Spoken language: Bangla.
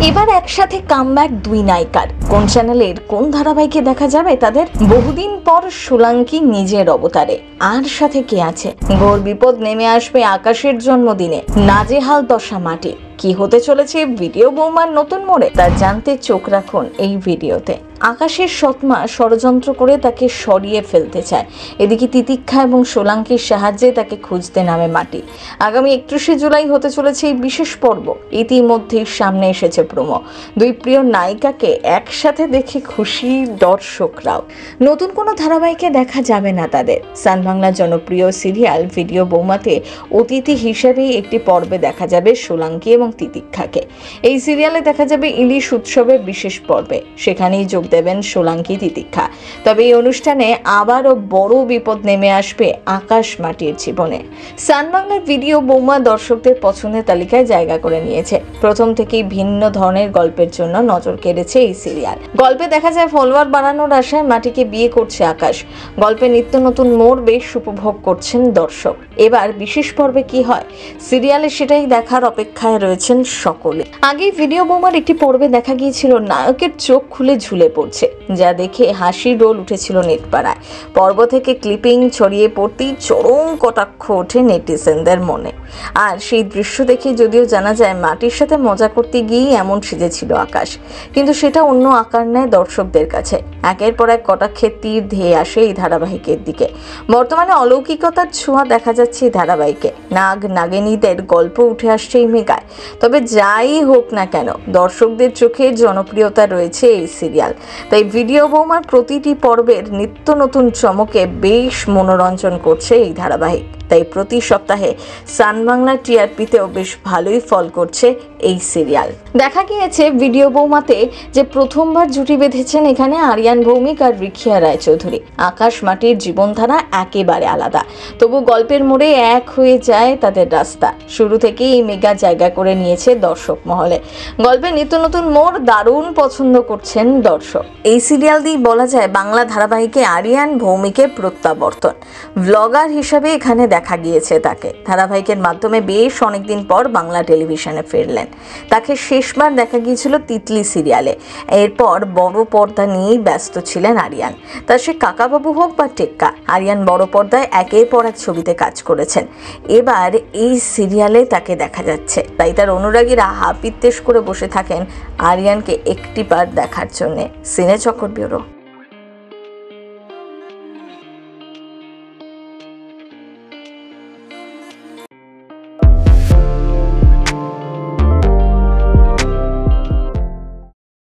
এবার একসাথে কামব্যাক দুই নায়িকার। কোন চ্যানেলের কোন ধারাবাহিকে দেখা যাবে তাদের? বহুদিন পর সোলাঙ্কি নিজের অবতারে। আর সাথে কে আছে? ঘোর বিপদ নেমে আসবে আকাশের জন্মদিনে। নাজেহাল দশা মাটি। কি হতে চলেছে ভিডিও বৌমার নতুন মোড়ে, তা জানতে চোখ রাখুন এই ভিডিওতে। আকাশের সৎমা ষড়যন্ত্র করে তাকে সরিয়ে ফেলতে চায়। এদিকে তিতিক্ষা এবং সোলাঙ্কির সাহায্যে তাকে খুঁজতে নামে মাটি। আগামী 31শে জুলাই হতে চলেছে এই বিশেষ পর্ব। ইতিমধ্যেই সামনে এসেছে প্রোমো। দুই প্রিয় নায়িকাকে একসাথে দেখে খুশি দর্শকরাও। নতুন কোনো ধারাবাহিকে দেখা যাবে না তাদের। সান বাংলার জনপ্রিয় সিরিয়াল ভিডিও বৌমাতে অতিথি হিসেবে একটি পর্বে দেখা যাবে সোলাঙ্কি এবং তিতিক্ষাকে। এই সিরিয়ালে দেখা যাবে ইলিশ উৎসবের বিশেষ পর্বে। সেখানেই যোগ দেবেন সোলাঙ্কি, তিতিক্ষা। তবে এই অনুষ্ঠানে আবারও বড় বিপদ নেমে আসবে আকাশ মাটির জীবনে। সান বাংলার ভিডিও বৌমা দর্শকদের পছন্দের তালিকায় জায়গা করে নিয়েছে। প্রথম থেকেই ভিন্ন ধরনের গল্পের জন্য নজর কেড়েছে এই সিরিয়াল। গল্পে দেখা যায় ফলোয়ার বাড়ানোর আশায় মাটিকে বিয়ে করছে আকাশ। গল্পে নিত্য নতুন মোড় বেশ উপভোগ করছেন দর্শক। এবার বিশেষ পর্বে কি হয় সিরিয়ালে সেটাই দেখার অপেক্ষায় রয়েছেন সকলে। আগেই ভিডিও বৌমার একটি পর্বে দেখা গিয়েছিল নায়কের চোখ খুলে ঝুলে পড়ছে, যা দেখে হাসির রোল উঠেছিল নেটপাড়ায়। পর্ব থেকে ক্লিপিং ছড়িয়ে পড়তেই চরম কটাক্ষ ওঠে নেটিজেনদের মনে। আর সেই দৃশ্য দেখে যদিও জানা যায় মাটির সাথে মজা করতে গিয়েই এমন সেজেছিল আকাশ, কিন্তু সেটা অন্য আকার নেয় দর্শকদের কাছে। একের পর এক কটাক্ষের তীর ধেয়ে আসে এই ধারাবাহিকের দিকে। বর্তমানে অলৌকিকতার ছোঁয়া দেখা যাচ্ছে এই ধারাবাহিকে। নাগ নাগিনীদের গল্প উঠে আসছে এই মেগায়। তবে যাই হোক না কেন, দর্শকদের চোখে জনপ্রিয়তা রয়েছে এই সিরিয়াল। তাই ভিডিও বৌমার প্রতিটি পর্বের নিত্য নতুন চমকে বেশ মনোরঞ্জন করছে এই ধারাবাহিক। তাই প্রতি সপ্তাহে সান বাংলা টিআরপিতেও বেশ ভালোই ফল করছে এই সিরিয়াল। দেখা গিয়েছে ভিডিও বৌমাতে যে প্রথমবার জুটি বেঁধেছেন এখানে আরিয়ান ভৌমিক আর রিখিয়া রায়চৌধুরী। আকাশ মাটির জীবনধারা একেবারে আলাদা, তবু গল্পের মোড়ে এক হয়ে যায় তাদের রাস্তা। শুরু থেকেই এই মেগা জায়গা করে নিয়েছে দর্শক মহলে। গল্পের নিত্য নতুন মোড় দারুণ পছন্দ করছেন দর্শক। এই সিরিয়াল দিয়ে বলা যায় বাংলা ধারাবাহিকে আরিয়ান ভৌমিকের প্রত্যাবর্তন। ব্লগার হিসাবে এখানে দেখা গিয়েছে তাকে। ধারাবাহিকের মাধ্যমে বেশ অনেকদিন পর বাংলা টেলিভিশনে ফিরলেন। তাকে শেষবার দেখা গিয়েছিল তিতলি সিরিয়ালে। এরপর বড় পর্দা নিয়েই ব্যস্ত ছিলেন আরিয়ান। তা সে কাকাবাবু হোক বা টেক্কা, আরিয়ান বড় পর্দায় একের পর এক ছবিতে কাজ করেছেন। এবার এই সিরিয়ালে তাকে দেখা যাচ্ছে। তাই তার অনুরাগীরা হাপিত্তেশ করে বসে থাকেন আরিয়ানকে একটিবার দেখার জন্য। সিনে চক্কর ব্যুরো।